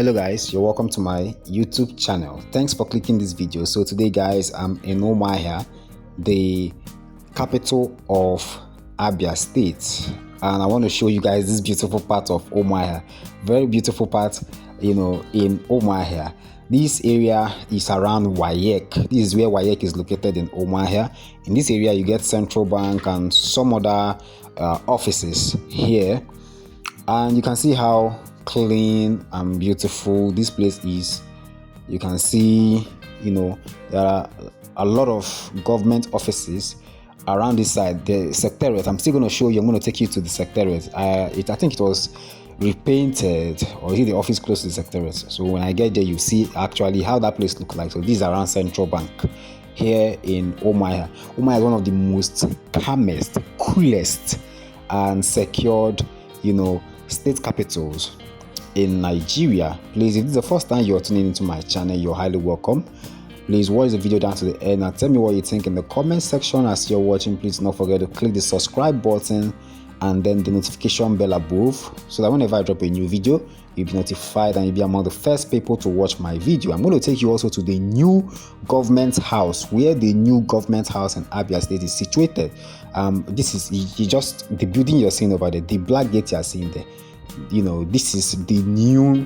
Hello guys, you're welcome to my YouTube channel. Thanks for clicking this video. So today guys, I'm in Umuahia, the capital of Abia State, and I want to show you guys this beautiful part of Umuahia. Very beautiful part, in Umuahia. This area is around WAEC. This is where WAEC is located in Umuahia. In this area you get Central Bank and some other offices here, and you can see how clean and beautiful this place is. You can see, there are a lot of government offices around this side. The Secretariat, I'm still going to show you. I'm going to take you to the Secretariat. I think it was repainted, or is it the office close to the Secretariat? So when I get there, you see actually how that place looks like. So this is around Central Bank here in Umuahia. Umuahia is one of the most calmest, coolest and secured state capitals in Nigeria. Please, if this is the first time you're tuning into my channel, you're highly welcome. Please watch the video down to the end and tell me what you think in the comment section as you're watching. Please don't forget to click the subscribe button and then the notification bell above, so that whenever I drop a new video, you'll be notified and you'll be among the first people to watch my video. I'm going to take you also to the new government house, where the new government house in Abia State is situated. This is just the building you're seeing over there, the black gate you're seeing there. This is the new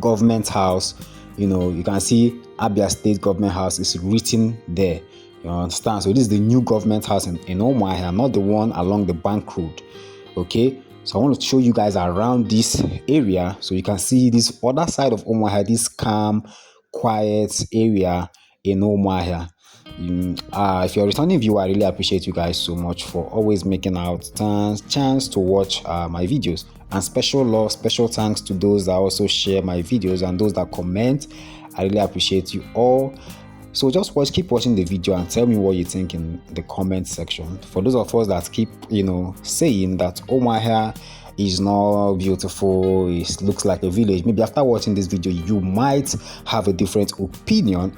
government house. You can see Abia State government house is written there. You understand? So this is the new government house in Umuahia, not the one along the bank road. Okay, so I want to show you guys around this area so you can see this other side of Umuahia, this calm, quiet area in Umuahia. If you're a returning viewer, I really appreciate you guys so much for always making out chance to watch my videos. And special love, special thanks to those that also share my videos and those that comment. I really appreciate you all. So just keep watching the video and tell me what you think in the comment section. For those of us that keep saying that Umuahia is not beautiful, it looks like a village, maybe after watching this video you might have a different opinion.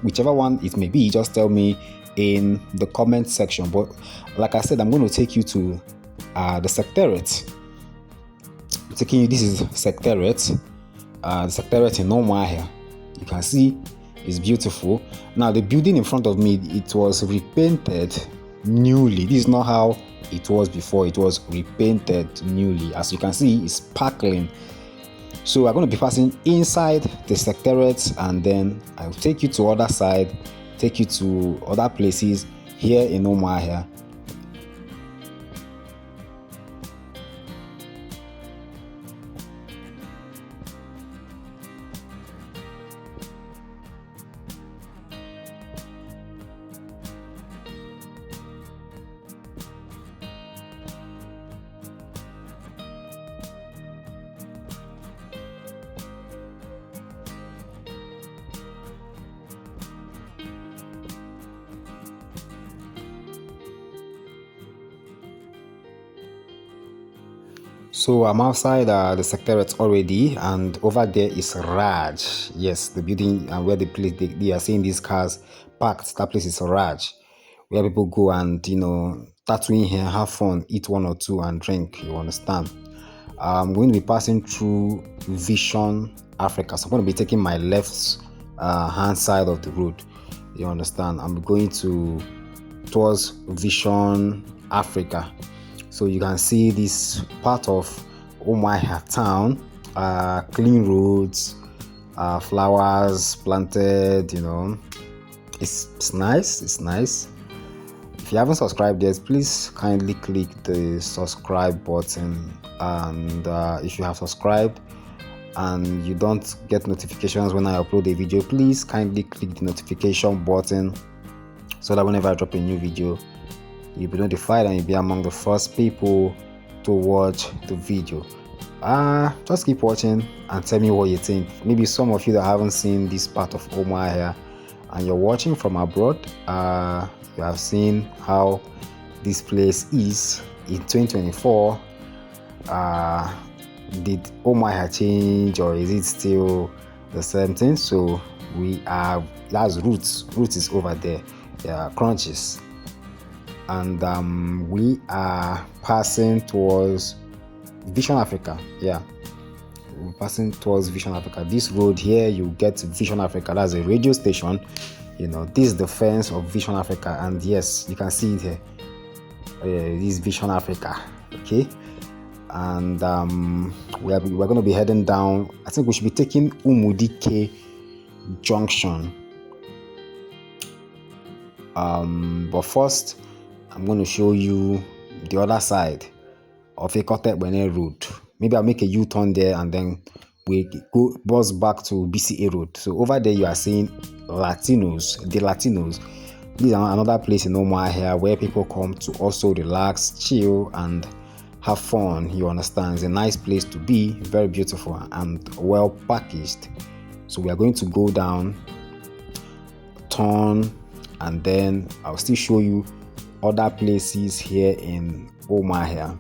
Whichever one it may be, just tell me in the comment section. But like I said, I'm going to take you to the Secretariat. This is Secretariat, the Secretariat in Umuahia. You can see it's beautiful. Now the building in front of me, it was repainted newly. This is not how it was before. It was repainted newly. As you can see, it's sparkling. So we're going to be passing inside the Secretariat, and then I'll take you to other side, take you to other places here in Umuahia. So I'm outside the Secretariat already, and over there is Raj. Yes, the building and where the place they are seeing these cars parked. That place is Raj, where people go and tattooing here, have fun, eat one or two, and drink. You understand? I'm going to be passing through Vision Africa, so I'm going to be taking my left hand side of the road. You understand? I'm going towards Vision Africa. So you can see this part of Umuahia town, clean roads, flowers planted, it's nice. It's nice. If you haven't subscribed yet, please kindly click the subscribe button. And if you have subscribed and you don't get notifications when I upload a video, please kindly click the notification button so that whenever I drop a new video, you'll be notified and you'll be among the first people to watch the video. Just keep watching and tell me what you think. Maybe some of you that haven't seen this part of Umuahia and you're watching from abroad, you have seen how this place is in 2024. Did Umuahia change, or is it still the same thing? So that's Roots is over there, Crunches, and we are passing towards Vision Africa. we're passing towards Vision Africa. This road here, you get to Vision Africa. That's a radio station. You know, this is the fence of Vision Africa, and yes, you can see it here. This is Vision Africa. Okay, and we're going to be heading down. I think we should be taking Umudike Junction. But first, I'm going to show you the other side of Ekotebene Road. Maybe I'll make a U-turn there and then we go bus back to BCA Road. So over there you are seeing Latinos, the Latinos. This is another place in Umuahia where people come to also relax, chill, and have fun. You understand? It's a nice place to be, very beautiful and well packaged. So we are going to go down, turn, and then I'll still show you other places here in Umuahia.